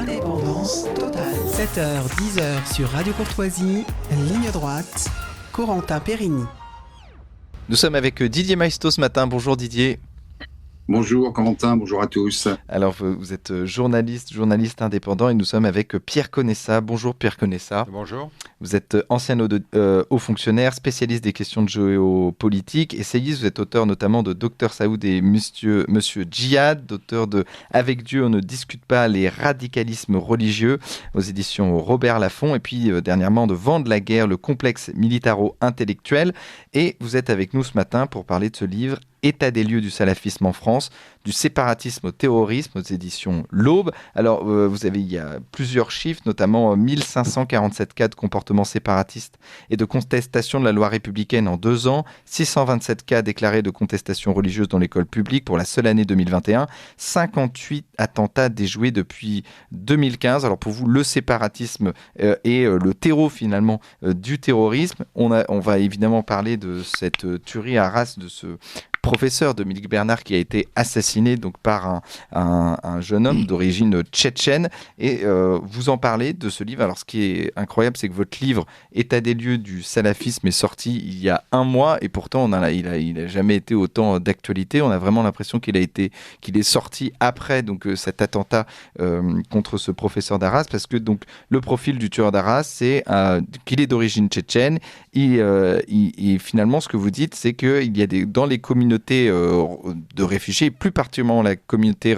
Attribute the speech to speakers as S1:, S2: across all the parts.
S1: Indépendance totale. 7h, 10h sur Radio Courtoisie, ligne droite, Corentin Périni.
S2: Nous sommes avec Didier Maisto ce matin. Bonjour Didier.
S3: Bonjour Corentin, bonjour à tous.
S2: Alors vous êtes journaliste indépendant et nous sommes avec Pierre Conessa. Bonjour Pierre Conessa.
S4: Bonjour.
S2: Vous êtes ancien haut fonctionnaire, spécialiste des questions de géopolitique, essayiste. Vous êtes auteur notamment de Dr Saoud et Monsieur Djihad, auteur de Avec Dieu on ne discute pas les radicalismes religieux aux éditions Robert Laffont, et puis dernièrement de Vent de la guerre, le complexe militaro-intellectuel. Et vous êtes avec nous ce matin pour parler de ce livre État des lieux du salafisme en France, du séparatisme au terrorisme aux éditions L'Aube. Alors, il y a plusieurs chiffres, notamment 1547 cas de comportement séparatiste et de contestation de la loi républicaine en 2 ans, 627 cas déclarés de contestation religieuse dans l'école publique pour la seule année 2021, 58 attentats déjoués depuis 2015. Alors pour vous, le séparatisme et le terreau finalement du terrorisme. On va évidemment parler de cette tuerie à Arras de ce professeur Dominique Bernard qui a été assassiné donc par un jeune homme d'origine tchétchène. Et vous en parlez de ce livre. Alors ce qui est incroyable, c'est que votre livre État des lieux du salafisme est sorti il y a 1 mois et pourtant il a jamais été autant d'actualité. On a vraiment l'impression qu'il est sorti après donc cet attentat contre ce professeur d'Arras, parce que donc le profil du tueur d'Arras, c'est qu'il est d'origine tchétchène. Et finalement, ce que vous dites, c'est qu'il y a dans les communautés de réfugiés, et plus particulièrement la communauté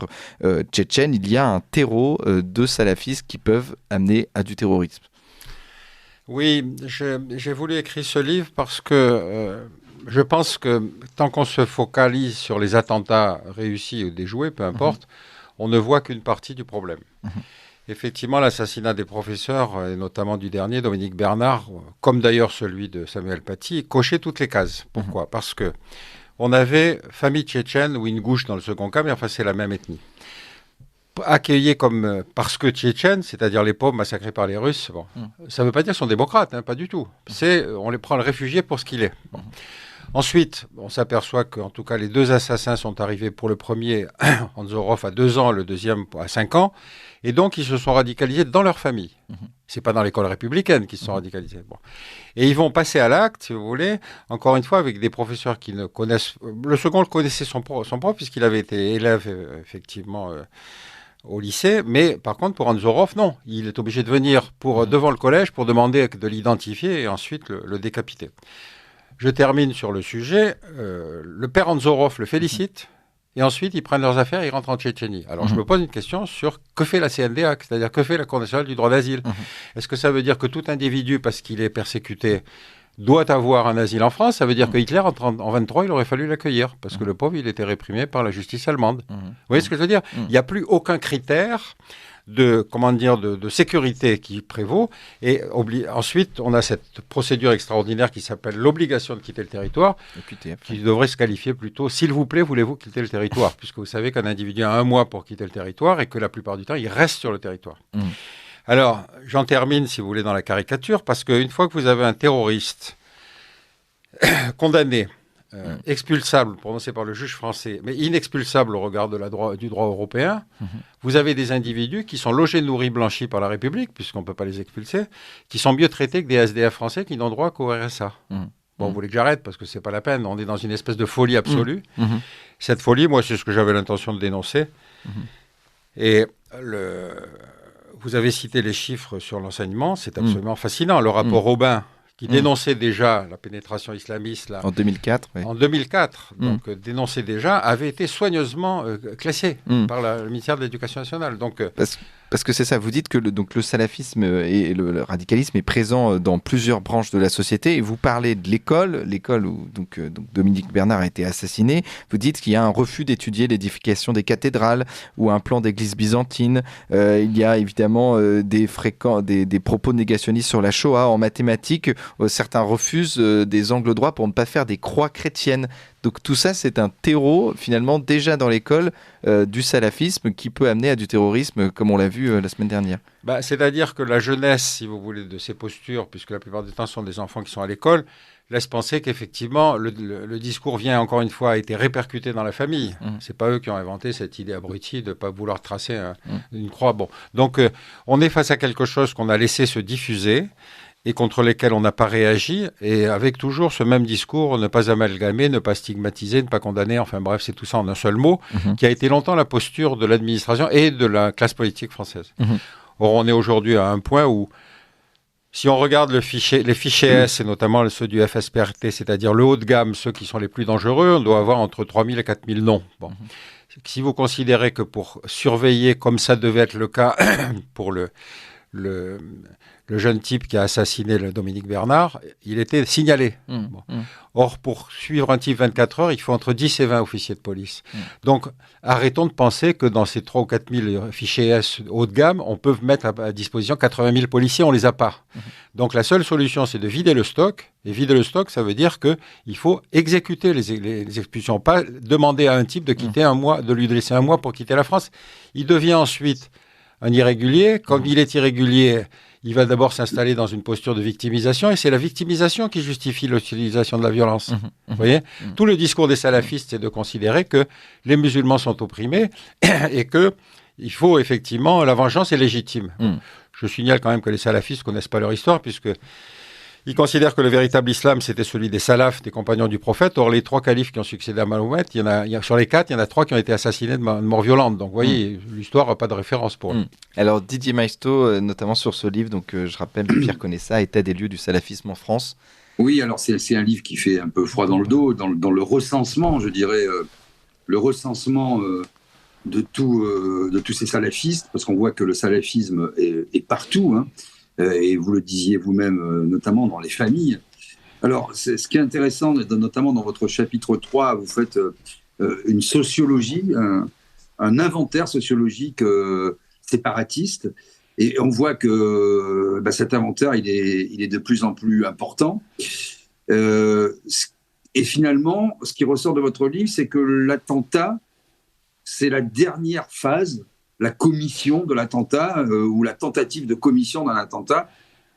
S2: tchétchène, il y a un terreau de salafistes qui peuvent amener à du terrorisme.
S4: Oui, j'ai voulu écrire ce livre parce que je pense que tant qu'on se focalise sur les attentats réussis ou déjoués, peu importe, on ne voit qu'une partie du problème. Effectivement, l'assassinat des professeurs, et notamment du dernier, Dominique Bernard, comme d'ailleurs celui de Samuel Paty, cochait toutes les cases. Pourquoi ? Parce que on avait famille tchétchène ou ingouche dans le second cas, mais enfin c'est la même ethnie. Accueillis comme parce que tchétchènes, c'est-à-dire les pauvres massacrés par les Russes, ça ne veut pas dire qu'ils sont démocrates, pas du tout. On les prend le réfugié pour ce qu'il est. Ensuite, on s'aperçoit qu'en tout cas les 2 assassins sont arrivés pour le premier, Anzorov à 2 ans, le deuxième à 5 ans, et donc ils se sont radicalisés dans leur famille. C'est pas dans l'école républicaine qu'ils se sont radicalisés. Et ils vont passer à l'acte, si vous voulez, encore une fois, avec des professeurs qui ne connaissent... Le second le connaissait son prof, puisqu'il avait été élève, effectivement, au lycée. Mais par contre, pour Anzorov, non. Il est obligé de venir devant le collège pour demander de l'identifier et ensuite le décapiter. Je termine sur le sujet. Le père Anzorov le félicite. Et ensuite, ils prennent leurs affaires et ils rentrent en Tchétchénie. Alors, je me pose une question sur que fait la CNDA, c'est-à-dire que fait la Cour nationale du droit d'asile. Est-ce que ça veut dire que tout individu, parce qu'il est persécuté, doit avoir un asile en France ? Ça veut dire que Hitler, en 23, il aurait fallu l'accueillir, parce que le pauvre, il était réprimé par la justice allemande. Vous voyez ce que je veux dire ? Il n'y a plus aucun critère de sécurité qui prévaut. Et ensuite, on a cette procédure extraordinaire qui s'appelle l'obligation de quitter le territoire, qui devrait se qualifier plutôt « S'il vous plaît, voulez-vous quitter le territoire ?» puisque vous savez qu'un individu a 1 mois pour quitter le territoire et que la plupart du temps, il reste sur le territoire. Alors, j'en termine, si vous voulez, dans la caricature, parce qu'une fois que vous avez un terroriste condamné, expulsable, prononcé par le juge français, mais inexpulsable au regard du droit européen, vous avez des individus qui sont logés, nourris, blanchis par la République, puisqu'on ne peut pas les expulser, qui sont mieux traités que des SDF français qui n'ont droit qu'au RSA. Vous voulez que j'arrête parce que c'est pas la peine, on est dans une espèce de folie absolue. Cette folie, moi, c'est ce que j'avais l'intention de dénoncer. Et vous avez cité les chiffres sur l'enseignement, c'est absolument fascinant. Le rapport Robin, qui dénonçait déjà la pénétration islamiste là,
S2: en 2004.
S4: En 2004, donc dénonçait déjà, avait été soigneusement classé par le ministère de l'Éducation nationale. Donc,
S2: parce que c'est ça, vous dites que le salafisme et le radicalisme est présent dans plusieurs branches de la société, et vous parlez de l'école où donc Dominique Bernard a été assassiné. Vous dites qu'il y a un refus d'étudier l'édification des cathédrales ou un plan d'église byzantine. Il y a évidemment des propos négationnistes sur la Shoah. En mathématiques, certains refusent des angles droits pour ne pas faire des croix chrétiennes Donc tout ça, c'est un terreau, finalement, déjà dans l'école, du salafisme qui peut amener à du terrorisme, comme on l'a vu la semaine dernière.
S4: C'est-à-dire que la jeunesse, si vous voulez, de ces postures, puisque la plupart du temps, ce sont des enfants qui sont à l'école, laisse penser qu'effectivement, le discours vient, encore une fois, a été répercuté dans la famille. C'est pas eux qui ont inventé cette idée abrutie de ne pas vouloir tracer une croix. Bon. Donc, on est face à quelque chose qu'on a laissé se diffuser et contre lesquels on n'a pas réagi, et avec toujours ce même discours, ne pas amalgamer, ne pas stigmatiser, ne pas condamner, enfin bref, c'est tout ça en un seul mot, qui a été longtemps la posture de l'administration et de la classe politique française. Or, on est aujourd'hui à un point où, si on regarde les fichiers S, et notamment ceux du FSPRT, c'est-à-dire le haut de gamme, ceux qui sont les plus dangereux, on doit avoir entre 3000 et 4000 noms. Bon. Si vous considérez que pour surveiller, comme ça devait être le cas pour le jeune type qui a assassiné le Dominique Bernard, il était signalé. Bon. Or, pour suivre un type 24 heures, il faut entre 10 et 20 officiers de police. Donc, arrêtons de penser que dans ces 3 ou 4 000 fichiers S haut de gamme, on peut mettre à disposition 80 000 policiers, on ne les a pas. Donc, la seule solution, c'est de vider le stock. Et vider le stock, ça veut dire qu'il faut exécuter les expulsions, pas demander à un type de quitter un mois, de lui laisser un mois pour quitter la France. Il devient ensuite un irrégulier. Comme il est irrégulier, il va d'abord s'installer dans une posture de victimisation, et c'est la victimisation qui justifie l'utilisation de la violence. Vous voyez ? Tout le discours des salafistes, c'est de considérer que les musulmans sont opprimés et que il faut effectivement, la vengeance est légitime. Je signale quand même que les salafistes ne connaissent pas leur histoire, puisque ils considèrent que le véritable islam, c'était celui des salafs, des compagnons du prophète. Or, les 3 califes qui ont succédé à Mahomet, sur les 4, il y en a 3 qui ont été assassinés de mort violente. Donc, vous voyez, l'histoire n'a pas de référence pour eux.
S2: Alors, Didier Maisto, notamment sur ce livre, donc je rappelle, Pierre connaît ça, État des lieux du salafisme en France.
S3: Oui, alors c'est un livre qui fait un peu froid dans le dos, dans le recensement, je dirais, le recensement de tous ces salafistes, parce qu'on voit que le salafisme est partout, hein. Et vous le disiez vous-même, notamment dans les familles. Alors, ce qui est intéressant, notamment dans votre chapitre 3, vous faites une sociologie, un inventaire sociologique séparatiste, et on voit que cet inventaire, il est de plus en plus important. Et finalement, ce qui ressort de votre livre, c'est que l'attentat, c'est la dernière phase, la commission de l'attentat ou la tentative de commission d'un attentat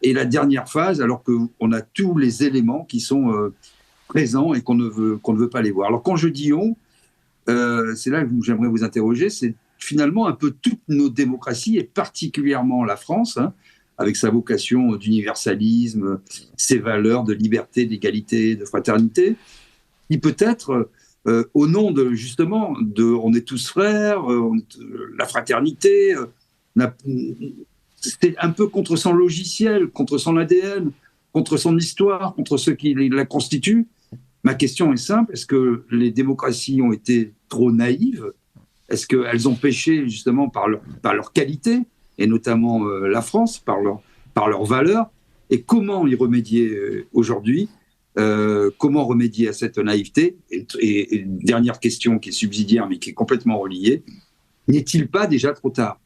S3: est la dernière phase, alors qu'on a tous les éléments qui sont présents et qu'on ne veut pas les voir. Alors quand je dis on, c'est là que j'aimerais vous interroger, c'est finalement un peu toutes nos démocraties, et particulièrement la France, hein, avec sa vocation d'universalisme, ses valeurs de liberté, d'égalité, de fraternité, qui peut-être... au nom de, justement, on est tous frères, la fraternité, c'est un peu contre son logiciel, contre son ADN, contre son histoire, contre ceux qui la constituent. Ma question est simple, est-ce que les démocraties ont été trop naïves ? Est-ce qu'elles ont péché justement par leur qualité, et notamment la France, par leurs valeurs ? Et comment y remédier aujourd'hui ? Comment remédier à cette naïveté ? Et une dernière question qui est subsidiaire mais qui est complètement reliée, n'est-il pas déjà trop tard ?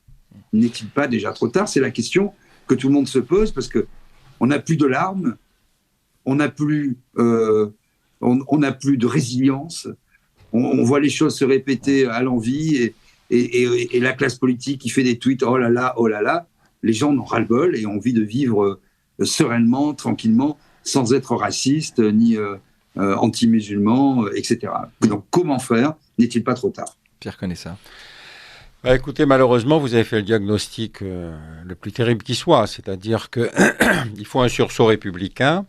S3: N'est-il pas déjà trop tard ? C'est la question que tout le monde se pose, parce qu'on n'a plus de larmes, on n'a plus de résilience, on voit les choses se répéter à l'envi, et la classe politique qui fait des tweets « oh là là », les gens en ont ras-le-bol et ont envie de vivre sereinement, tranquillement, sans être raciste, ni anti-musulman, etc. Donc, comment faire ? N'est-il pas trop tard ?
S2: Pierre connaît ça.
S4: Écoutez, malheureusement, vous avez fait le diagnostic le plus terrible qui soit, c'est-à-dire qu'il faut un sursaut républicain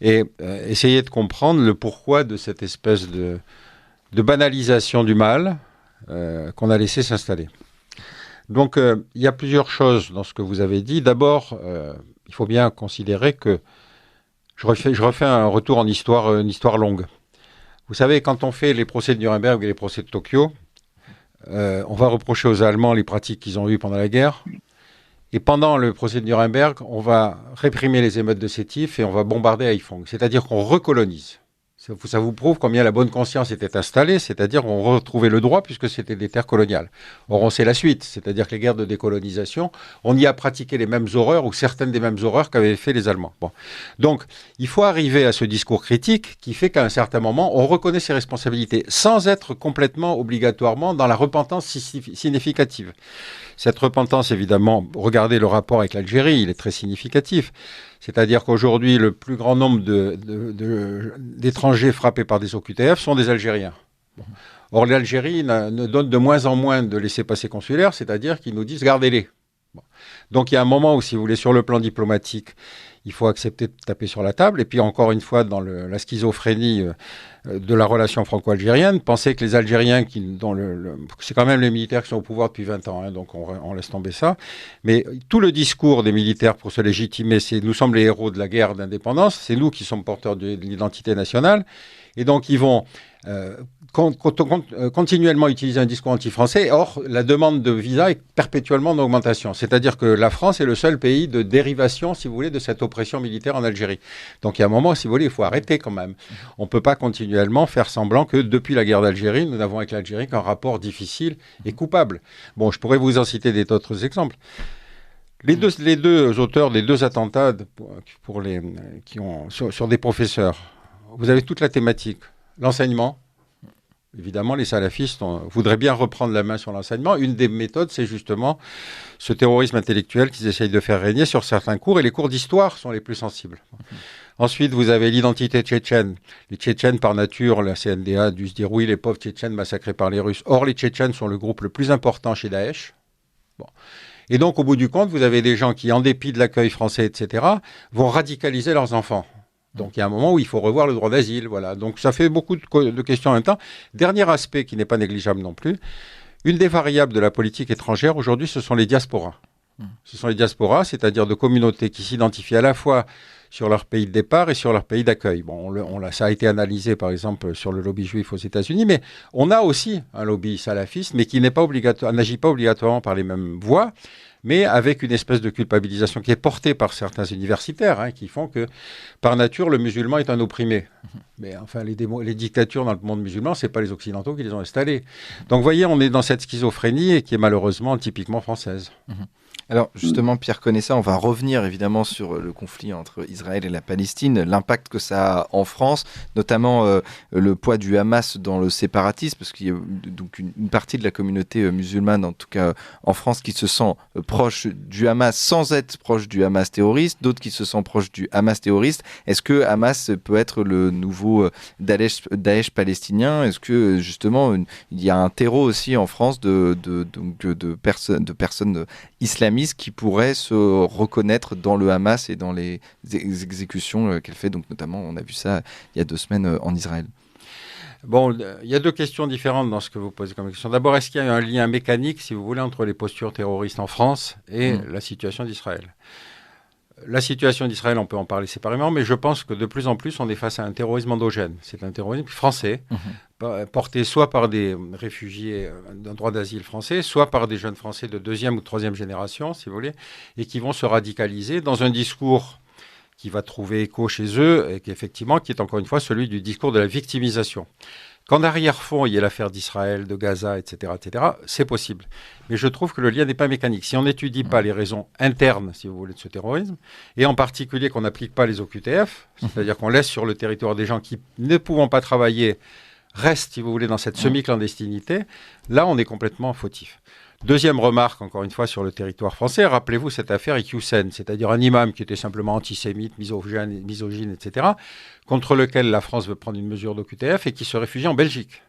S4: et essayer de comprendre le pourquoi de cette espèce de banalisation du mal qu'on a laissé s'installer. Donc, il y a plusieurs choses dans ce que vous avez dit. D'abord, il faut bien considérer que je refais un retour en histoire, une histoire longue. Vous savez, quand on fait les procès de Nuremberg et les procès de Tokyo, on va reprocher aux Allemands les pratiques qu'ils ont eues pendant la guerre. Et pendant le procès de Nuremberg, on va réprimer les émeutes de Sétif et on va bombarder Haiphong. C'est-à-dire qu'on recolonise. Ça vous prouve combien la bonne conscience était installée, c'est-à-dire qu'on retrouvait le droit puisque c'était des terres coloniales. Or, on sait la suite, c'est-à-dire que les guerres de décolonisation, on y a pratiqué les mêmes horreurs ou certaines des mêmes horreurs qu'avaient fait les Allemands. Bon. Donc, il faut arriver à ce discours critique qui fait qu'à un certain moment, on reconnaît ses responsabilités sans être complètement obligatoirement dans la repentance significative. Cette repentance, évidemment, regardez le rapport avec l'Algérie, il est très significatif. C'est-à-dire qu'aujourd'hui, le plus grand nombre d'étrangers frappés par des OQTF sont des Algériens. Bon. Or, l'Algérie ne donne de moins en moins de laissez-passer consulaires, c'est-à-dire qu'ils nous disent « gardez-les ». Bon. Donc, il y a un moment où, si vous voulez, sur le plan diplomatique, il faut accepter de taper sur la table. Et puis, encore une fois, dans la schizophrénie de la relation franco-algérienne, penser que les Algériens, c'est quand même les militaires qui sont au pouvoir depuis 20 ans, hein, donc on laisse tomber ça. Mais tout le discours des militaires pour se légitimer, c'est nous sommes les héros de la guerre d'indépendance, c'est nous qui sommes porteurs de l'identité nationale. Et donc, ils vont continuellement utiliser un discours anti-français. Or, la demande de visa est perpétuellement en augmentation. C'est-à-dire que la France est le seul pays de dérivation, si vous voulez, de cette oppression militaire en Algérie. Donc, il y a un moment, si vous voulez, il faut arrêter quand même. On ne peut pas continuellement faire semblant que depuis la guerre d'Algérie, nous n'avons avec l'Algérie qu'un rapport difficile et coupable. Bon, je pourrais vous en citer d'autres exemples. Les deux auteurs des deux attentats sur des professeurs, vous avez toute la thématique. L'enseignement, évidemment, les salafistes voudraient bien reprendre la main sur l'enseignement. Une des méthodes, c'est justement ce terrorisme intellectuel qu'ils essayent de faire régner sur certains cours, et les cours d'histoire sont les plus sensibles. Ensuite, vous avez l'identité tchétchène. Les Tchétchènes, par nature, la CNDA a dû se dire oui, les pauvres Tchétchènes massacrés par les Russes. Or, les Tchétchènes sont le groupe le plus important chez Daesh. Bon. Et donc, au bout du compte, vous avez des gens qui, en dépit de l'accueil français, etc., vont radicaliser leurs enfants. Donc, il y a un moment où il faut revoir le droit d'asile. Voilà. Donc, ça fait beaucoup de questions en même temps. Dernier aspect qui n'est pas négligeable non plus, une des variables de la politique étrangère aujourd'hui, ce sont les diasporas. Ce sont les diasporas, c'est-à-dire de communautés qui s'identifient à la fois sur leur pays de départ et sur leur pays d'accueil. Bon, ça a été analysé, par exemple, sur le lobby juif aux États-Unis, mais on a aussi un lobby salafiste, mais qui n'agit pas obligatoirement par les mêmes voies, mais avec une espèce de culpabilisation qui est portée par certains universitaires, qui font que, par nature, le musulman est un opprimé. Mais enfin, les dictatures dans le monde musulman, ce n'est pas les Occidentaux qui les ont installées. Donc, vous voyez, on est dans cette schizophrénie et qui est malheureusement typiquement française.
S2: Alors justement, Pierre Conessa, on va revenir évidemment sur le conflit entre Israël et la Palestine, l'impact que ça a en France, notamment le poids du Hamas dans le séparatisme, parce qu'il y a donc une partie de la communauté musulmane, en tout cas en France, qui se sent proche du Hamas sans être proche du Hamas terroriste, d'autres qui se sentent proches du Hamas terroriste. Est-ce que Hamas peut être le nouveau Daesh palestinien? Est-ce que justement il y a un terreau aussi en France de personnes islamistes qui pourrait se reconnaître dans le Hamas et dans les exécutions qu'elle fait. Donc notamment, on a vu ça il y a 2 semaines en Israël.
S4: Bon, il y a 2 questions différentes dans ce que vous posez comme question. D'abord, est-ce qu'il y a un lien mécanique, si vous voulez, entre les postures terroristes en France et la situation d'Israël? La situation d'Israël, on peut en parler séparément, mais je pense que de plus en plus, on est face à un terrorisme endogène. C'est un terrorisme français, porté soit par des réfugiés d'un droit d'asile français, soit par des jeunes Français de 2e ou 3e génération, si vous voulez, et qui vont se radicaliser dans un discours qui va trouver écho chez eux, et qui est encore une fois celui du discours de la victimisation. Qu'en arrière-fond, il y ait l'affaire d'Israël, de Gaza, etc., c'est possible. Mais je trouve que le lien n'est pas mécanique. Si on n'étudie pas les raisons internes, si vous voulez, de ce terrorisme, et en particulier qu'on n'applique pas les OQTF, c'est-à-dire qu'on laisse sur le territoire des gens qui, ne pouvant pas travailler, restent, si vous voulez, dans cette semi-clandestinité, là, on est complètement fautif. Deuxième remarque, encore une fois, sur le territoire français, rappelez-vous cette affaire Iqiyoussen, c'est-à-dire un imam qui était simplement antisémite, misogyne, etc., contre lequel la France veut prendre une mesure d'OQTF et qui se réfugie en Belgique.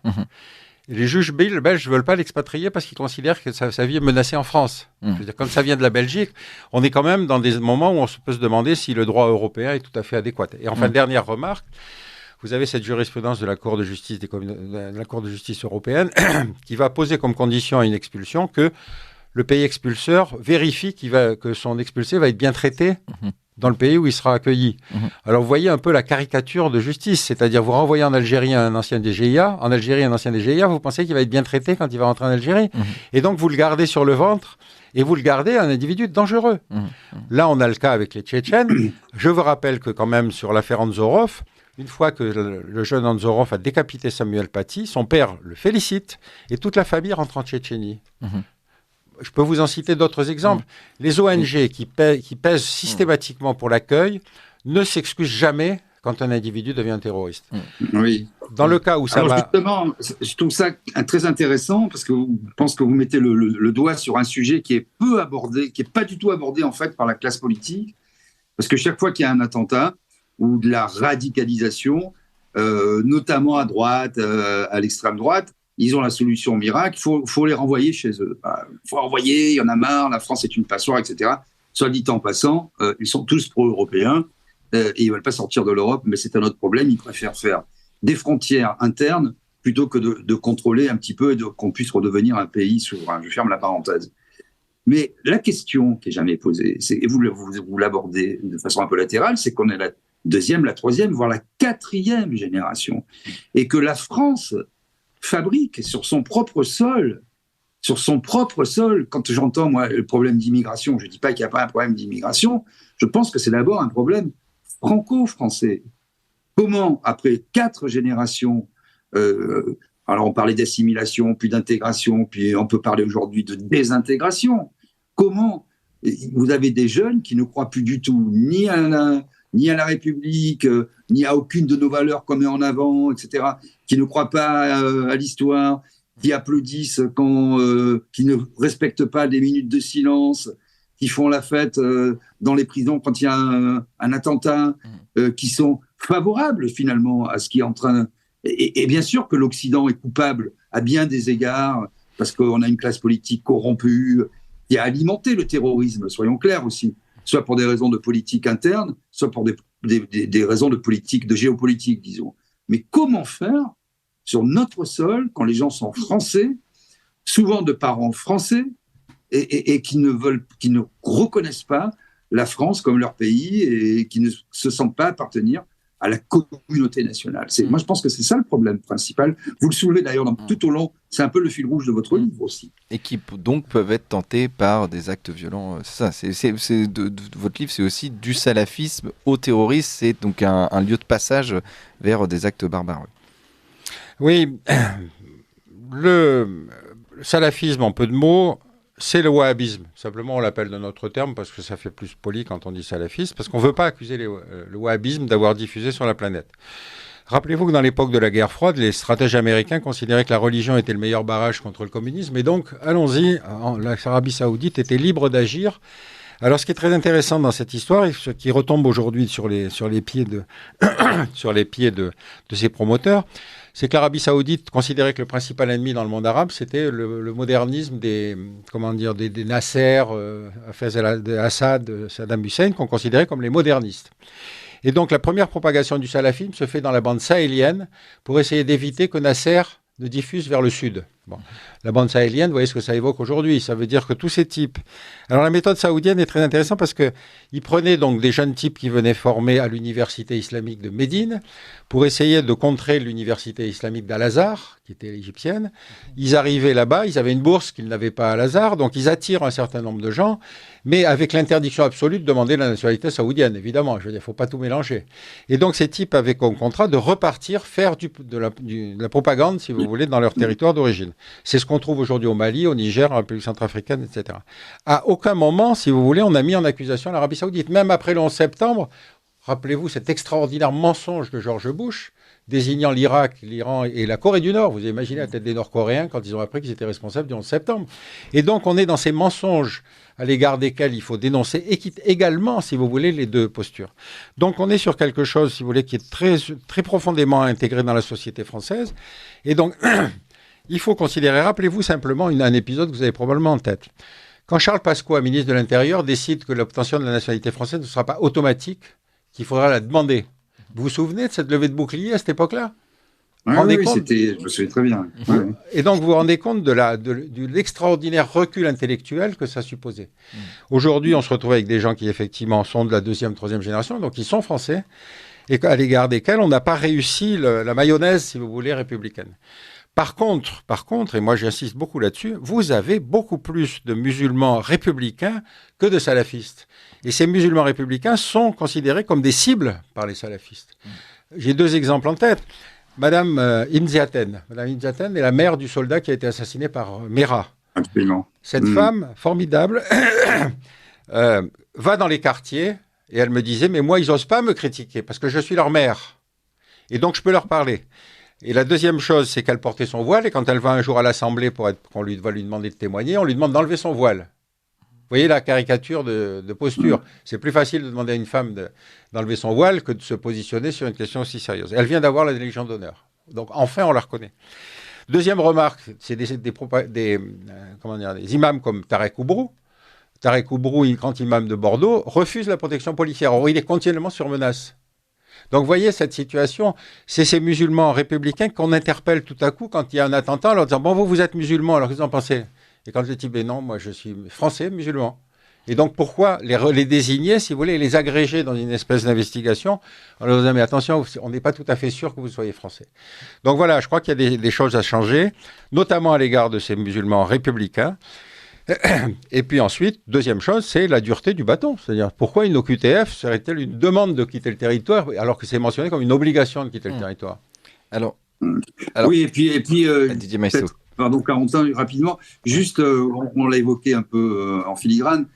S4: Et les juges belges ne veulent pas l'expatrier parce qu'ils considèrent que sa vie est menacée en France. Je veux dire, comme ça vient de la Belgique, on est quand même dans des moments où on peut se demander si le droit européen est tout à fait adéquat. Et enfin, dernière remarque, vous avez cette jurisprudence de la Cour de justice, de la Cour de justice européenne qui va poser comme condition à une expulsion que le pays expulseur vérifie que son expulsé va être bien traité dans le pays où il sera accueilli. Alors vous voyez un peu la caricature de justice, c'est-à-dire vous renvoyez en Algérie un ancien des GIA, en Algérie un ancien des GIA, vous pensez qu'il va être bien traité quand il va rentrer en Algérie. Et donc vous le gardez sur le ventre et vous le gardez un individu dangereux. Là on a le cas avec les Tchétchènes. Je vous rappelle que quand même sur l'affaire Anzorov, une fois que le jeune Anzorov a décapité Samuel Paty, son père le félicite et toute la famille rentre en Tchétchénie. Je peux vous en citer d'autres exemples. Les ONG qui pèsent systématiquement pour l'accueil ne s'excusent jamais quand un individu devient terroriste.
S3: Oui.
S4: Dans le cas où ça va...
S3: Justement, je trouve ça très intéressant parce que je pense que vous mettez le doigt sur un sujet qui est peu abordé, qui n'est pas du tout abordé en fait par la classe politique. Parce que chaque fois qu'il y a un attentat ou de la radicalisation, notamment à droite, à l'extrême droite, ils ont la solution miracle, il faut les renvoyer chez eux. Il faut renvoyer, il y en a marre, la France est une passoire, etc. Soit dit en passant, ils sont tous pro-européens et ils ne veulent pas sortir de l'Europe, mais c'est un autre problème, ils préfèrent faire des frontières internes plutôt que de contrôler un petit peu et qu'on puisse redevenir un pays souverain. Je ferme la parenthèse. Mais la question qui n'est jamais posée, et vous l'abordez de façon un peu latérale, c'est qu'on est la deuxième, la troisième, voire la quatrième génération. Et que la France fabrique sur son propre sol, quand j'entends moi le problème d'immigration, je ne dis pas qu'il n'y a pas un problème d'immigration, je pense que c'est d'abord un problème franco-français. Comment, après 4 générations, alors on parlait d'assimilation, puis d'intégration, puis on peut parler aujourd'hui de désintégration, comment vous avez des jeunes qui ne croient plus du tout ni à la République, ni à aucune de nos valeurs qu'on met en avant, etc., qui ne croient pas à l'histoire, qui applaudissent qui ne respectent pas des minutes de silence, qui font la fête dans les prisons quand il y a un attentat, qui sont favorables finalement à ce qui est en train... Et bien sûr que l'Occident est coupable à bien des égards, parce qu'on a une classe politique corrompue qui a alimenté le terrorisme, soyons clairs aussi, soit pour des raisons de politique interne, soit pour des raisons de politique, de géopolitique, disons. Mais comment faire sur notre sol, quand les gens sont français, souvent de parents français, et qui ne reconnaissent pas la France comme leur pays et qui ne se sentent pas appartenir à la communauté nationale. Moi, je pense que c'est ça le problème principal. Vous le soulevez d'ailleurs tout au long, c'est un peu le fil rouge de votre livre aussi.
S2: Et qui donc peuvent être tentés par des actes violents. C'est ça, votre livre, c'est aussi du salafisme au terrorisme, c'est donc un lieu de passage vers des actes barbares.
S4: Oui, le salafisme, en peu de mots, c'est le wahhabisme. Simplement, on l'appelle de notre terme parce que ça fait plus poli quand on dit salafisme, parce qu'on ne veut pas accuser le wahhabisme d'avoir diffusé sur la planète. Rappelez-vous que dans l'époque de la guerre froide, les stratèges américains considéraient que la religion était le meilleur barrage contre le communisme, et donc, allons-y, l'Arabie Saoudite était libre d'agir. Alors, ce qui est très intéressant dans cette histoire, et ce qui retombe aujourd'hui sur les pieds de ses promoteurs, c'est que l'Arabie Saoudite considérait que le principal ennemi dans le monde arabe, c'était le modernisme des Nasser, Assad, Saddam Hussein, qu'on considérait comme les modernistes. Et donc la première propagation du salafisme se fait dans la bande sahélienne pour essayer d'éviter que Nasser ne diffuse vers le sud. Bon. La bande sahélienne, vous voyez ce que ça évoque aujourd'hui. Ça veut dire que tous ces types... Alors la méthode saoudienne est très intéressante parce qu'ils prenaient donc des jeunes types qui venaient former à l'université islamique de Médine pour essayer de contrer l'université islamique d'Al-Azhar, qui était égyptienne. Ils arrivaient là-bas, ils avaient une bourse qu'ils n'avaient pas à Al-Azhar, donc ils attirent un certain nombre de gens, mais avec l'interdiction absolue de demander la nationalité saoudienne, évidemment. Je veux dire, il ne faut pas tout mélanger. Et donc ces types avaient comme contrat de repartir faire de la propagande, si vous voulez, dans leur territoire d'origine. C'est ce qu'on trouve aujourd'hui au Mali, au Niger, en République centrafricaine, etc. À aucun moment, si vous voulez, on a mis en accusation l'Arabie Saoudite. Même après le 11 septembre, rappelez-vous cet extraordinaire mensonge de George Bush, désignant l'Irak, l'Iran et la Corée du Nord. Vous imaginez la tête des Nord-Coréens quand ils ont appris qu'ils étaient responsables du 11 septembre. Et donc, on est dans ces mensonges à l'égard desquels il faut dénoncer également, si vous voulez, les deux postures. Donc, on est sur quelque chose, si vous voulez, qui est très, très profondément intégré dans la société française. Et donc... Il faut considérer, rappelez-vous simplement un épisode que vous avez probablement en tête. Quand Charles Pasqua, ministre de l'Intérieur, décide que l'obtention de la nationalité française ne sera pas automatique, qu'il faudra la demander. Vous vous souvenez de cette levée de bouclier à cette époque-là ?
S3: Oui, je me souviens très bien.
S4: Ouais. Et donc, vous vous rendez compte de l'extraordinaire recul intellectuel que ça supposait. Aujourd'hui, on se retrouve avec des gens qui, effectivement, sont de la 2e, 3e génération, donc ils sont français, et à l'égard desquels on n'a pas réussi la mayonnaise, si vous voulez, républicaine. Par contre, et moi j'insiste beaucoup là-dessus, vous avez beaucoup plus de musulmans républicains que de salafistes. Et ces musulmans républicains sont considérés comme des cibles par les salafistes. J'ai 2 exemples en tête. Madame Imziaten. Madame Imziaten est la mère du soldat qui a été assassiné par Mera.
S3: Absolument.
S4: Cette femme formidable va dans les quartiers et elle me disait, mais moi, ils n'osent pas me critiquer parce que je suis leur mère. Et donc, je peux leur parler. Et la deuxième chose, c'est qu'elle portait son voile et quand elle va un jour à l'Assemblée qu'on va lui demander de témoigner, on lui demande d'enlever son voile. Vous voyez la caricature de posture. C'est plus facile de demander à une femme d'enlever son voile que de se positionner sur une question aussi sérieuse. Elle vient d'avoir la Légion d'honneur. Donc, enfin, on la reconnaît. Deuxième remarque, c'est des imams comme Tarek Oubrou. Tarek Oubrou, grand imam de Bordeaux, refuse la protection policière. Or, il est continuellement sur menace. Donc, vous voyez cette situation, c'est ces musulmans républicains qu'on interpelle tout à coup quand il y a un attentat en leur disant « Bon, vous êtes musulmans, alors qu'est-ce que vous en pensez ?» Et quand je dis « Ben non, moi je suis français, musulman ». Et donc, pourquoi les désigner, si vous voulez, les agréger dans une espèce d'investigation en leur disant « Mais attention, on n'est pas tout à fait sûr que vous soyez français ». Donc voilà, je crois qu'il y a des choses à changer, notamment à l'égard de ces musulmans républicains. Et puis ensuite, deuxième chose, c'est la dureté du bâton. C'est-à-dire, pourquoi une OQTF serait-elle une demande de quitter le territoire alors que c'est mentionné comme une obligation de quitter le territoire?
S2: Alors,
S3: oui, et puis
S2: Didier Maistre.
S3: Pardon, Corentin, rapidement, juste, on l'a évoqué un peu en filigrane,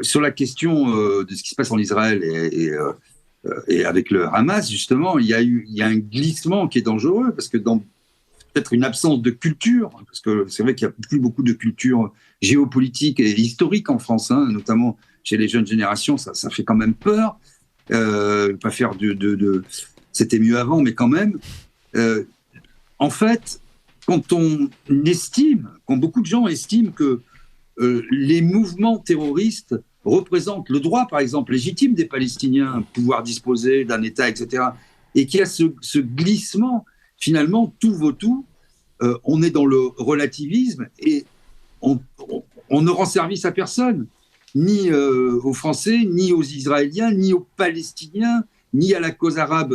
S3: sur la question de ce qui se passe en Israël et avec le Hamas, justement, il y a un glissement qui est dangereux, parce que dans peut-être une absence de culture, parce que c'est vrai qu'il n'y a plus beaucoup de culture géopolitique et historique en France, hein, notamment chez les jeunes générations, ça fait quand même peur, pas faire c'était mieux avant, mais quand même. En fait, quand beaucoup de gens estiment que les mouvements terroristes représentent le droit, par exemple, légitime des Palestiniens à pouvoir disposer d'un État, etc., et qu'il y a ce glissement, finalement, tout vaut tout, on est dans le relativisme et on ne rend service à personne, ni aux Français, ni aux Israéliens, ni aux Palestiniens, ni à la cause arabe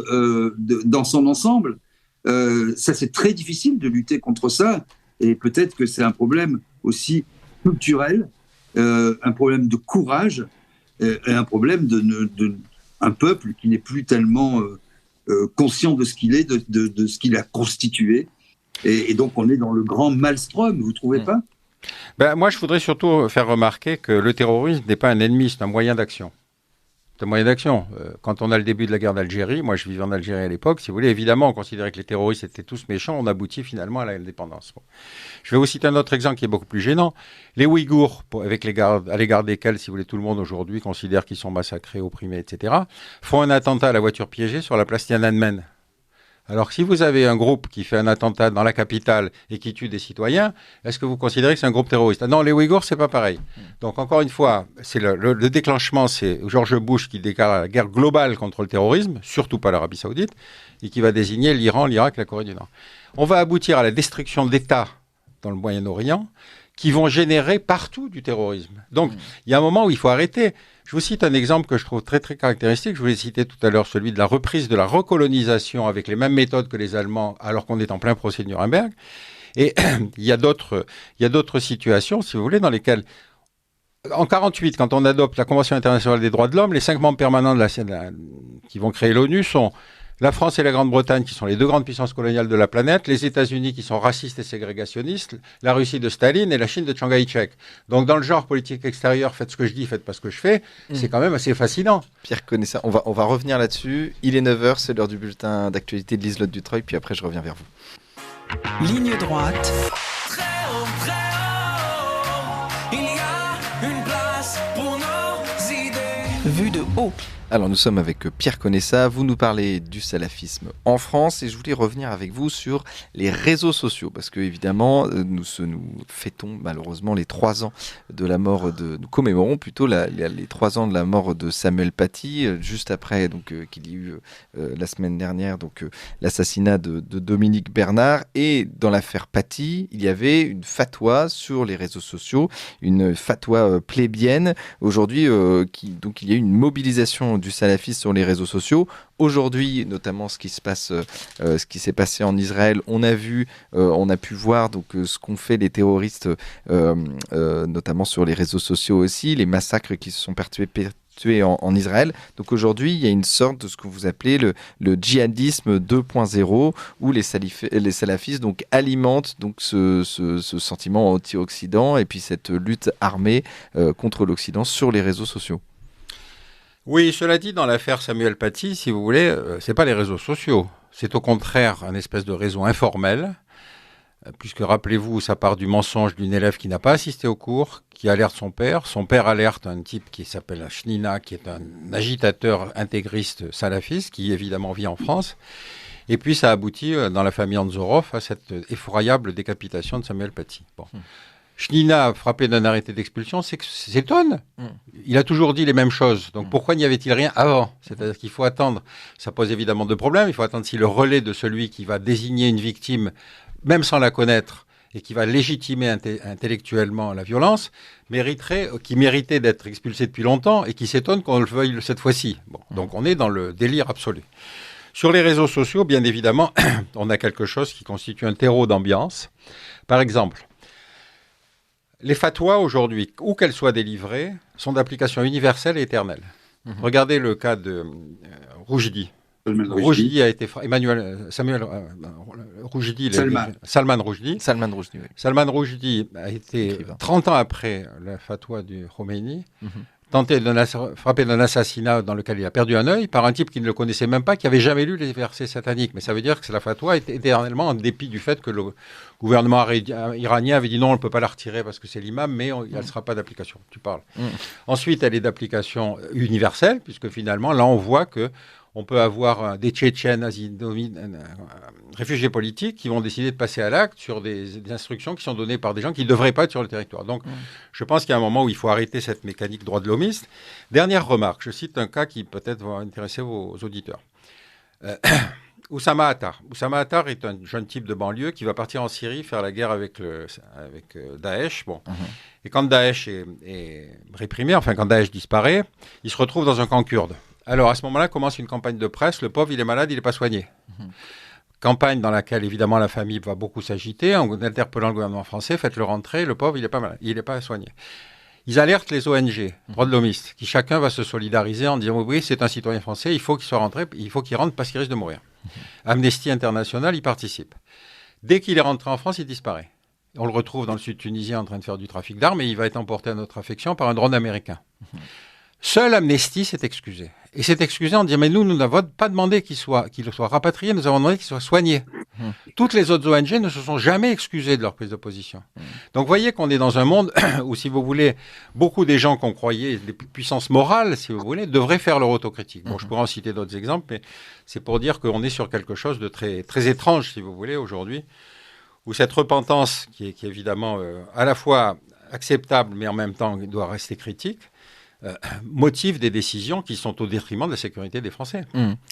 S3: dans son ensemble. Ça, c'est très difficile de lutter contre ça, et peut-être que c'est un problème aussi culturel, un problème de courage, et un problème d'un peuple qui n'est plus tellement conscient de ce qu'il est, de ce qu'il a constitué, et donc on est dans le grand maelstrom, vous ne trouvez pas?
S4: Moi, je voudrais surtout faire remarquer que le terrorisme n'est pas un ennemi, c'est un moyen d'action. C'est un moyen d'action. Quand on a le début de la guerre d'Algérie, moi je vivais en Algérie à l'époque, si vous voulez, évidemment on considérait que les terroristes étaient tous méchants, on aboutit finalement à l'indépendance. Bon. Je vais vous citer un autre exemple qui est beaucoup plus gênant. Les Ouïghours, à l'égard desquels, si vous voulez, tout le monde aujourd'hui considère qu'ils sont massacrés, opprimés, etc., font un attentat à la voiture piégée sur la place Tiananmen. Alors, si vous avez un groupe qui fait un attentat dans la capitale et qui tue des citoyens, est-ce que vous considérez que c'est un groupe terroriste? Non, les Ouïghours, c'est pas pareil. Donc, encore une fois, c'est le déclenchement, c'est George Bush qui déclare la guerre globale contre le terrorisme, surtout pas l'Arabie Saoudite, et qui va désigner l'Iran, l'Irak, la Corée du Nord. On va aboutir à la destruction d'États dans le Moyen-Orient qui vont générer partout du terrorisme. Donc, il y a un moment où il faut arrêter. Je vous cite un exemple que je trouve très, très caractéristique. Je vous l'ai cité tout à l'heure, celui de la reprise de la recolonisation avec les mêmes méthodes que les Allemands, alors qu'on est en plein procès de Nuremberg. Et il y a d'autres situations, si vous voulez, dans lesquelles, en 1948, quand on adopte la Convention internationale des droits de l'homme, les 5 membres permanents qui vont créer l'ONU sont la France et la Grande-Bretagne, qui sont les 2 grandes puissances coloniales de la planète, les États-Unis, qui sont racistes et ségrégationnistes, la Russie de Staline et la Chine de Chiang Kai-shek. Donc, dans le genre politique extérieure, faites ce que je dis, faites pas ce que je fais, c'est quand même assez fascinant.
S2: Pierre Conessa, on va revenir là-dessus. Il est 9h, c'est l'heure du bulletin d'actualité de Liselotte Dutreuil, puis après, je reviens vers vous.
S1: Ligne droite.
S5: Très haut, il y a une place pour nos idées.
S1: Vue de haut.
S2: Alors nous sommes avec Pierre Conessa, vous nous parlez du salafisme en France et je voulais revenir avec vous sur les réseaux sociaux parce que évidemment nous fêtons malheureusement les 3 ans de la mort nous commémorons plutôt les 3 ans de la mort de Samuel Paty, juste après donc qu'il y a eu la semaine dernière donc l'assassinat de Dominique Bernard, et dans l'affaire Paty il y avait une fatwa sur les réseaux sociaux, une fatwa plébienne aujourd'hui donc il y a eu une mobilisation du salafisme sur les réseaux sociaux. Aujourd'hui, notamment ce qui s'est passé en Israël, on a pu voir donc ce qu'ont fait les terroristes, notamment sur les réseaux sociaux aussi, les massacres qui se sont tués en Israël. Donc aujourd'hui, il y a une sorte de ce que vous appelez le djihadisme 2.0, où les salafistes donc, alimentent donc, ce sentiment anti-Occident et puis cette lutte armée contre l'Occident sur les réseaux sociaux.
S4: Oui, cela dit, dans l'affaire Samuel Paty, si vous voulez, c'est pas les réseaux sociaux. C'est au contraire un espèce de réseau informel, puisque rappelez-vous, ça part du mensonge d'une élève qui n'a pas assisté au cours, qui alerte son père. Son père alerte un type qui s'appelle Shnina, qui est un agitateur intégriste salafiste, qui évidemment vit en France. Et puis ça aboutit dans la famille Anzorov à cette effroyable décapitation de Samuel Paty. Bon. Shnina, frappé d'un arrêté d'expulsion, s'étonne. Il a toujours dit les mêmes choses. Donc pourquoi n'y avait-il rien avant? C'est-à-dire qu'il faut attendre. Ça pose évidemment deux problèmes. Il faut attendre si le relais de celui qui va désigner une victime, même sans la connaître, et qui va légitimer intellectuellement la violence, qui méritait d'être expulsé depuis longtemps et qui s'étonne qu'on le veuille cette fois-ci. Bon, donc on est dans le délire absolu. Sur les réseaux sociaux, bien évidemment, on a quelque chose qui constitue un terreau d'ambiance. Par exemple, les fatwas aujourd'hui, où qu'elles soient délivrées, sont d'application universelle et éternelle. Regardez le cas de Rushdie. Rushdie a été Salman Rushdie. Salman Rushdie a été 30 ans après la fatwa du Khomeini, frappé d'un assassinat dans lequel il a perdu un œil par un type qui ne le connaissait même pas, qui n'avait jamais lu les versets sataniques. Mais ça veut dire que la fatwa était éternellement en dépit du fait que le gouvernement iranien avait dit non, on ne peut pas la retirer parce que c'est l'imam, mais elle ne sera pas d'application. Tu parles. Ensuite, elle est d'application universelle, puisque finalement, là, on voit que on peut avoir des Tchétchènes, réfugiés politiques qui vont décider de passer à l'acte sur des instructions qui sont données par des gens qui ne devraient pas être sur le territoire. Donc, je pense qu'il y a un moment où il faut arrêter cette mécanique droit de l'homiste. Dernière remarque, je cite un cas qui peut-être va intéresser vos auditeurs. Oussama Attar. Oussama Attar est un jeune type de banlieue qui va partir en Syrie faire la guerre avec Daesh. Bon. Et quand Daesh est réprimé, enfin quand Daesh disparaît, il se retrouve dans un camp kurde. Alors, à ce moment-là, commence une campagne de presse. Le pauvre, il est malade, il n'est pas soigné. Campagne dans laquelle, évidemment, la famille va beaucoup s'agiter en interpellant le gouvernement français. Faites-le rentrer, le pauvre, il n'est pas malade, il n'est pas soigné. Ils alertent les ONG, droits de l'homiste, qui chacun va se solidariser en disant oui, c'est un citoyen français, il faut qu'il soit rentré, il faut qu'il rentre parce qu'il risque de mourir. Amnesty International y participe. Dès qu'il est rentré en France, il disparaît. On le retrouve dans le sud tunisien en train de faire du trafic d'armes et il va être emporté à notre affection par un drone américain. Seul Amnesty s'est excusé. Et s'est excusé en disant, mais nous n'avons pas demandé qu'il soit rapatrié, nous avons demandé qu'il soit soigné. Toutes les autres ONG ne se sont jamais excusées de leur prise de position. Donc vous voyez qu'on est dans un monde où, si vous voulez, beaucoup des gens qu'on croyait, des puissances morales, si vous voulez, devraient faire leur autocritique. Bon, je pourrais en citer d'autres exemples, mais c'est pour dire qu'on est sur quelque chose de très, très étrange, si vous voulez, aujourd'hui, où cette repentance, qui est évidemment à la fois acceptable, mais en même temps doit rester critique, motive des décisions qui sont au détriment de la sécurité des Français.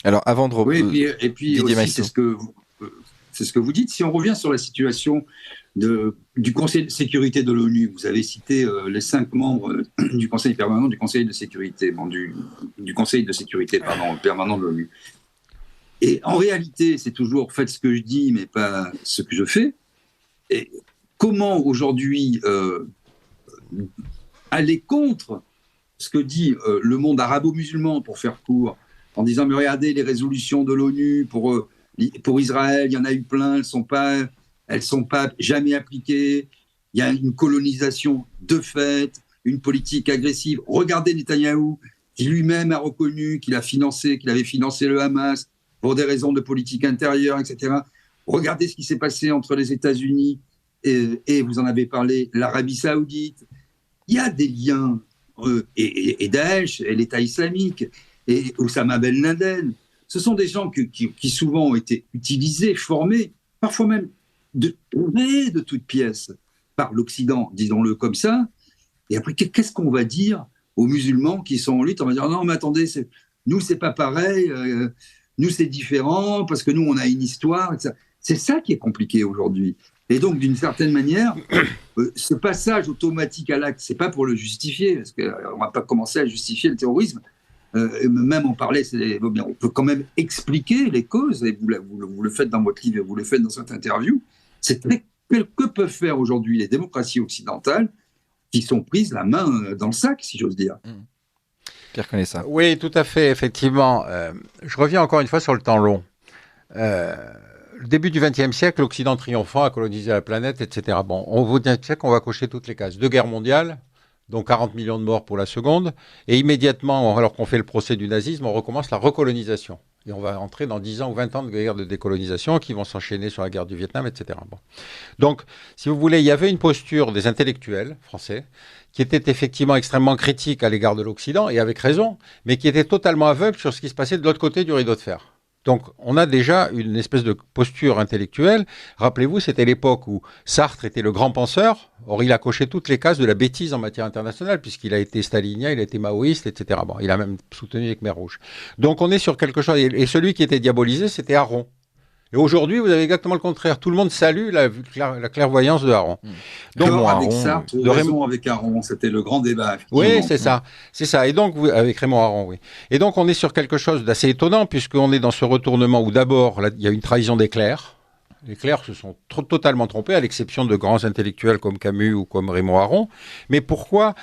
S2: Alors, avant de
S3: et puis aussi, c'est ce que vous dites. Si on revient sur la situation du Conseil de sécurité de l'ONU, vous avez cité les 5 membres du Conseil permanent du Conseil de sécurité, du Conseil de sécurité permanent de l'ONU. Et en réalité, c'est toujours faites ce que je dis, mais pas ce que je fais. Et comment aujourd'hui aller contre ce que dit le monde arabo-musulman, pour faire court, en disant mais regardez les résolutions de l'ONU pour Israël, il y en a eu plein, elles sont pas jamais appliquées, il y a une colonisation de fait, une politique agressive. Regardez Netanyahou, qui lui-même a reconnu qu'il avait financé le Hamas pour des raisons de politique intérieure, etc. Regardez ce qui s'est passé entre les États-Unis et vous en avez parlé, l'Arabie Saoudite. Il y a des liens. Et Daesh, et l'État islamique, et Oussama Ben Laden, ce sont des gens qui souvent ont été utilisés, formés, parfois même de toutes pièces par l'Occident, disons-le comme ça. Et après, qu'est-ce qu'on va dire aux musulmans qui sont en lutte? On va dire non, mais attendez, nous, c'est pas pareil, nous, c'est différent, parce que nous, on a une histoire, etc. C'est ça qui est compliqué aujourd'hui. Et donc, d'une certaine manière, ce passage automatique à l'acte, c'est pas pour le justifier, parce qu'on va pas commencer à justifier le terrorisme. Même en parler, on peut quand même expliquer les causes, et vous le faites dans votre livre, et vous le faites dans cette interview. C'est que peuvent faire aujourd'hui les démocraties occidentales qui sont prises la main dans le sac, si j'ose dire.
S2: Pierre connaît ça.
S4: Oui, tout à fait, effectivement. Je reviens encore une fois sur le temps long. Le début du XXe siècle, l'Occident triomphant a colonisé la planète, etc. Bon, on vous dit qu'on va cocher toutes les cases. 2 guerres mondiales, donc 40 millions de morts pour la seconde, et immédiatement, alors qu'on fait le procès du nazisme, on recommence la recolonisation. Et on va entrer dans 10 ans ou 20 ans de guerre de décolonisation qui vont s'enchaîner sur la guerre du Vietnam, etc. Bon. Donc, si vous voulez, il y avait une posture des intellectuels français qui était effectivement extrêmement critique à l'égard de l'Occident, et avec raison, mais qui était totalement aveugle sur ce qui se passait de l'autre côté du rideau de fer. Donc, on a déjà une espèce de posture intellectuelle. Rappelez-vous, c'était l'époque où Sartre était le grand penseur. Or, il a coché toutes les cases de la bêtise en matière internationale, puisqu'il a été stalinien, il a été maoïste, etc. Bon, il a même soutenu les Khmers rouges. Donc, on est sur quelque chose. Et celui qui était diabolisé, c'était Aron. Et aujourd'hui, vous avez exactement le contraire. Tout le monde salue la clairvoyance de Aron.
S3: Donc, avec Sartre, ou raison avec Aron, c'était le grand débat.
S4: Oui, c'est ça. C'est ça. Et donc, avec Raymond Aron, oui. Et donc, on est sur quelque chose d'assez étonnant, puisqu'on est dans ce retournement où d'abord, il y a une trahison des clercs. Les clercs se sont totalement trompés, à l'exception de grands intellectuels comme Camus ou comme Raymond Aron. Mais pourquoi,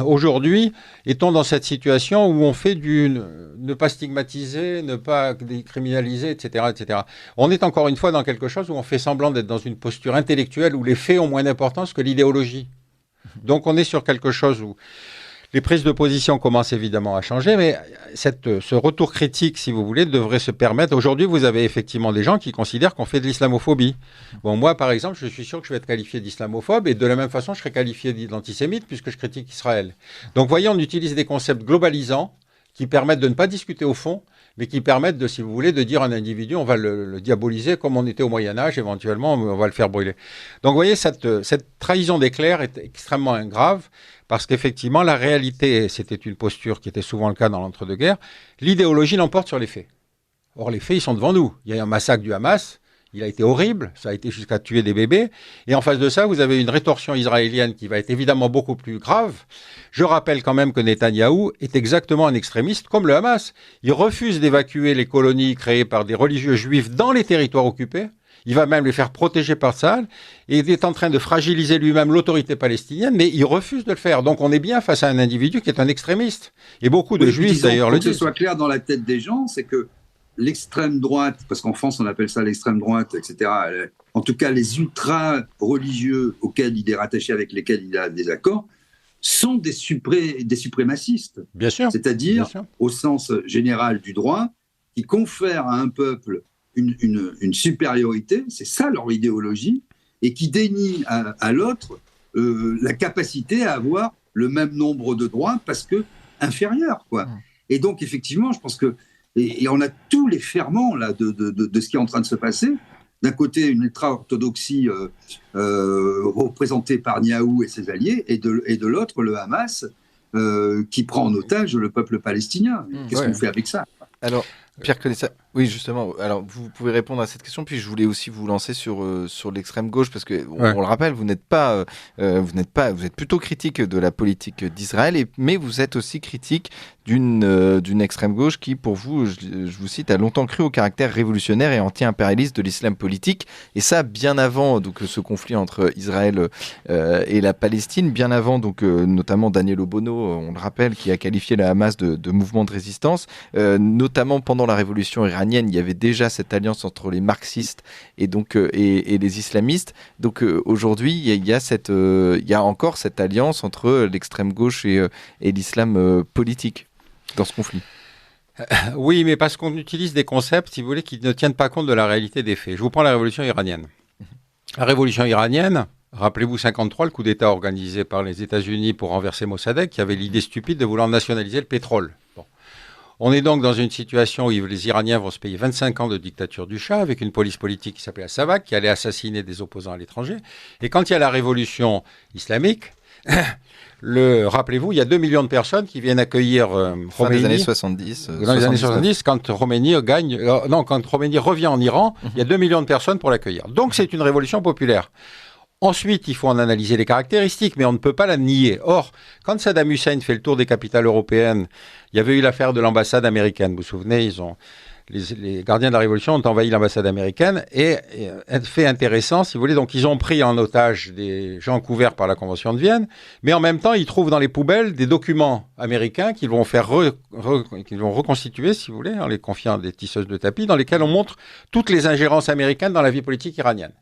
S4: aujourd'hui, est-on dans cette situation où on fait ne pas stigmatiser, ne pas décriminaliser, etc., etc. On est encore une fois dans quelque chose où on fait semblant d'être dans une posture intellectuelle où les faits ont moins d'importance que l'idéologie. Donc on est sur quelque chose où les prises de position commencent évidemment à changer, mais ce retour critique, si vous voulez, devrait se permettre. Aujourd'hui, vous avez effectivement des gens qui considèrent qu'on fait de l'islamophobie. Bon, moi, par exemple, je suis sûr que je vais être qualifié d'islamophobe, et de la même façon, je serai qualifié d'antisémite puisque je critique Israël. Donc, voyez, on utilise des concepts globalisants qui permettent de ne pas discuter au fond, mais qui permettent de, si vous voulez, de dire à un individu, on va le diaboliser comme on était au Moyen-Âge, éventuellement, on va le faire brûler. Donc, vous voyez, cette trahison des clercs est extrêmement grave, parce qu'effectivement, la réalité, c'était une posture qui était souvent le cas dans l'entre-deux-guerres, l'idéologie l'emporte sur les faits. Or, les faits, ils sont devant nous. Il y a eu un massacre du Hamas, il a été horrible, ça a été jusqu'à tuer des bébés, et en face de ça, vous avez une rétorsion israélienne qui va être évidemment beaucoup plus grave. Je rappelle quand même que Netanyahou est exactement un extrémiste comme le Hamas. Il refuse d'évacuer les colonies créées par des religieux juifs dans les territoires occupés. Il va même les faire protéger par Tsahal, et il est en train de fragiliser lui-même l'autorité palestinienne, mais il refuse de le faire. Donc on est bien face à un individu qui est un extrémiste. Et beaucoup de juifs d'ailleurs le disent.
S3: Pour que ce soit clair dans la tête des gens, c'est que l'extrême droite, parce qu'en France on appelle ça l'extrême droite, etc., en tout cas les ultra-religieux auxquels il est rattaché, avec lesquels il a des accords, sont des suprémacistes.
S4: Bien sûr.
S3: C'est-à-dire, au sens général du droit, qui confèrent à un peuple une supériorité, c'est ça leur idéologie, et qui dénie à l'autre la capacité à avoir le même nombre de droits parce que inférieur, quoi. Et donc, effectivement, je pense que et on a tous les ferments là, de ce qui est en train de se passer. D'un côté, une ultra-orthodoxie représentée par Niaou et ses alliés, et de l'autre, le Hamas qui prend en otage le peuple palestinien. Qu'est-ce qu'on fait avec ça ?
S2: Alors, Pierre connaît ça. Oui, justement. Alors, vous pouvez répondre à cette question. Puis, je voulais aussi vous lancer sur l'extrême gauche, parce que on le rappelle, vous êtes plutôt critique de la politique d'Israël, mais vous êtes aussi critique d'une extrême gauche qui, pour vous, je vous cite, a longtemps cru au caractère révolutionnaire et anti-impérialiste de l'islam politique, et ça bien avant donc ce conflit entre Israël et la Palestine, bien avant donc notamment Daniel Obono, on le rappelle, qui a qualifié la Hamas de mouvement de résistance, notamment pendant la révolution iranienne, il y avait déjà cette alliance entre les marxistes et donc et les islamistes. Donc aujourd'hui, il y a encore cette alliance entre l'extrême gauche et l'islam politique dans ce conflit.
S4: Oui, mais parce qu'on utilise des concepts, si vous voulez, qui ne tiennent pas compte de la réalité des faits. Je vous prends la révolution iranienne. La révolution iranienne, rappelez-vous 53, le coup d'État organisé par les États-Unis pour renverser Mossadegh, qui avait l'idée stupide de vouloir nationaliser le pétrole. Bon. On est donc dans une situation où les Iraniens vont se payer 25 ans de dictature du Shah, avec une police politique qui s'appelait la Savak, qui allait assassiner des opposants à l'étranger. Et quand il y a la révolution islamique, rappelez-vous, il y a 2 millions de personnes qui viennent accueillir Khomeini.
S2: Fin des années 70.
S4: Dans les années 70, quand Khomeini quand Khomeini revient en Iran, il y a 2 millions de personnes pour l'accueillir. Donc c'est une révolution populaire. Ensuite, il faut en analyser les caractéristiques, mais on ne peut pas la nier. Or, quand Saddam Hussein fait le tour des capitales européennes, il y avait eu l'affaire de l'ambassade américaine. Vous vous souvenez, les gardiens de la Révolution ont envahi l'ambassade américaine, et fait intéressant, si vous voulez, donc ils ont pris en otage des gens couverts par la Convention de Vienne, mais en même temps, ils trouvent dans les poubelles des documents américains qu'ils vont faire qu'ils vont reconstituer, si vous voulez, en les confiant à des tisseuses de tapis, dans lesquels on montre toutes les ingérences américaines dans la vie politique iranienne.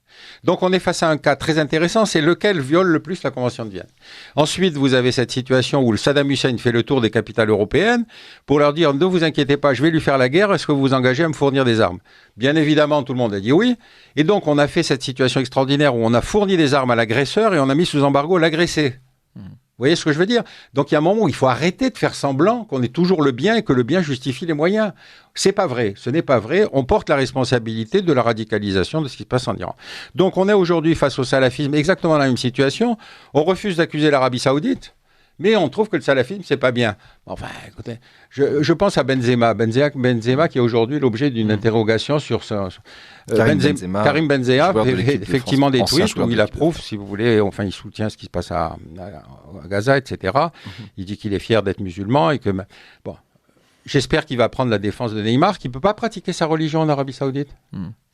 S4: Donc on est face à un cas très intéressant, c'est lequel viole le plus la Convention de Vienne. Ensuite, vous avez cette situation où le Saddam Hussein fait le tour des capitales européennes pour leur dire « Ne vous inquiétez pas, je vais lui faire la guerre, est-ce que vous vous engagez à me fournir des armes ?» Bien évidemment, tout le monde a dit oui. Et donc on a fait cette situation extraordinaire où on a fourni des armes à l'agresseur et on a mis sous embargo l'agressé. Vous voyez ce que je veux dire? Donc il y a un moment où il faut arrêter de faire semblant qu'on est toujours le bien et que le bien justifie les moyens. C'est pas vrai, ce n'est pas vrai. On porte la responsabilité de la radicalisation de ce qui se passe en Iran. Donc on est aujourd'hui face au salafisme exactement dans la même situation. On refuse d'accuser l'Arabie Saoudite, mais on trouve que le salafisme c'est pas bien. Enfin, écoutez, je pense à Benzema qui est aujourd'hui l'objet d'une interrogation sur Karim Benzema fait effectivement des tweets où il approuve, si vous voulez, enfin il soutient ce qui se passe à Gaza, etc. Il dit qu'il est fier d'être musulman et que bon, j'espère qu'il va prendre la défense de Neymar, qui ne peut pas pratiquer sa religion en Arabie Saoudite.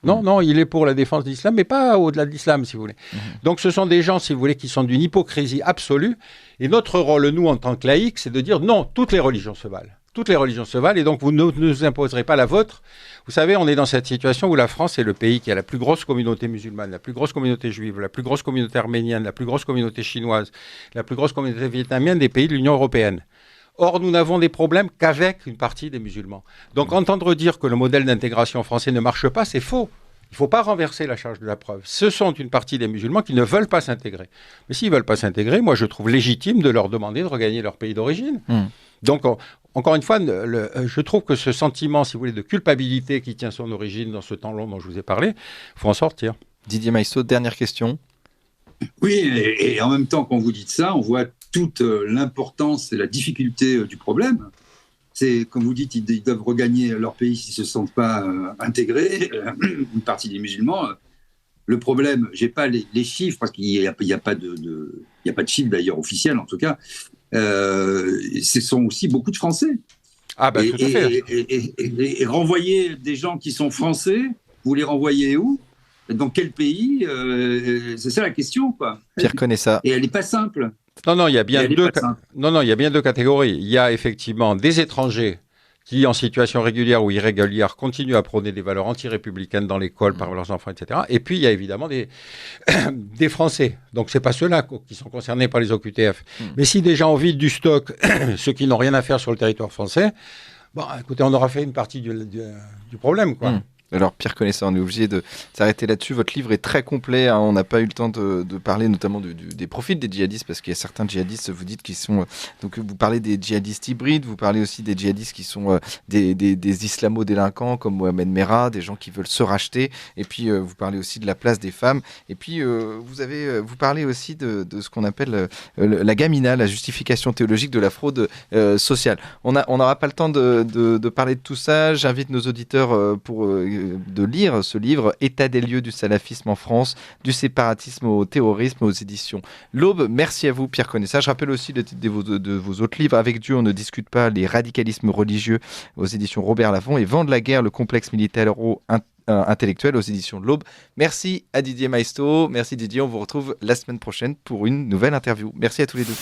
S4: Non, il est pour la défense de l'islam, mais pas au-delà de l'islam, si vous voulez. Donc ce sont des gens, si vous voulez, qui sont d'une hypocrisie absolue. Et notre rôle, nous, en tant que laïcs, c'est de dire non, toutes les religions se valent. Toutes les religions se valent et donc vous ne nous imposerez pas la vôtre. Vous savez, on est dans cette situation où la France est le pays qui a la plus grosse communauté musulmane, la plus grosse communauté juive, la plus grosse communauté arménienne, la plus grosse communauté chinoise, la plus grosse communauté vietnamienne des pays de l'Union européenne. Or, nous n'avons des problèmes qu'avec une partie des musulmans. Donc, entendre dire que le modèle d'intégration français ne marche pas, c'est faux. Il ne faut pas renverser la charge de la preuve. Ce sont une partie des musulmans qui ne veulent pas s'intégrer. Mais s'ils ne veulent pas s'intégrer, moi, je trouve légitime de leur demander de regagner leur pays d'origine. Donc, encore une fois, je trouve que ce sentiment, si vous voulez, de culpabilité qui tient son origine dans ce temps long dont je vous ai parlé, il faut en sortir.
S2: Didier Maistre, dernière question.
S3: Oui, et en même temps, quand vous dites ça, on voit toute l'importance et la difficulté du problème. C'est, comme vous dites, ils doivent regagner leur pays s'ils ne se sentent pas intégrés, une partie des musulmans. Le problème, je n'ai pas les chiffres, parce qu'il n'y a pas de chiffres d'ailleurs officiels en tout cas, ce sont aussi beaucoup de Français.
S4: Ah bah tout à fait.
S3: Et renvoyer des gens qui sont Français, vous les renvoyez où ? Dans quel pays ? C'est ça la question, quoi.
S2: Pierre connaît ça.
S3: Et elle n'est pas simple.
S4: Non, il y a bien deux catégories. Il y a effectivement des étrangers qui, en situation régulière ou irrégulière, continuent à prôner des valeurs anti-républicaines dans l'école par leurs enfants, etc. Et puis, il y a évidemment des Français. Donc, ce n'est pas ceux-là qui sont concernés par les OQTF. Mais si des gens ont vide du stock, ceux qui n'ont rien à faire sur le territoire français, bon, écoutez, on aura fait une partie du problème, quoi.
S2: Alors Pierre Connaissant, on est obligé de s'arrêter là-dessus. Votre livre est très complet, hein. On n'a pas eu le temps de parler notamment des profils des djihadistes, parce qu'il y a certains djihadistes, vous dites, qui sont... donc vous parlez des djihadistes hybrides, vous parlez aussi des djihadistes qui sont des islamo-délinquants comme Mohamed Merah, des gens qui veulent se racheter, et puis vous parlez aussi de la place des femmes, et puis vous parlez aussi de ce qu'on appelle la gamina, la justification théologique de la fraude sociale. On n'aura pas le temps de parler de tout ça. J'invite nos auditeurs de lire ce livre, État des lieux du salafisme en France, du séparatisme au terrorisme, aux éditions L'Aube. Merci à vous, Pierre Connaissant. Je rappelle aussi le titre de vos autres livres, Avec Dieu, on ne discute pas, les radicalismes religieux, aux éditions Robert Laffont, et Vent de la guerre, le complexe militaire intellectuel, aux éditions de l'Aube. Merci à Didier Maistre. Merci Didier, on vous retrouve la semaine prochaine pour une nouvelle interview. Merci à tous les deux.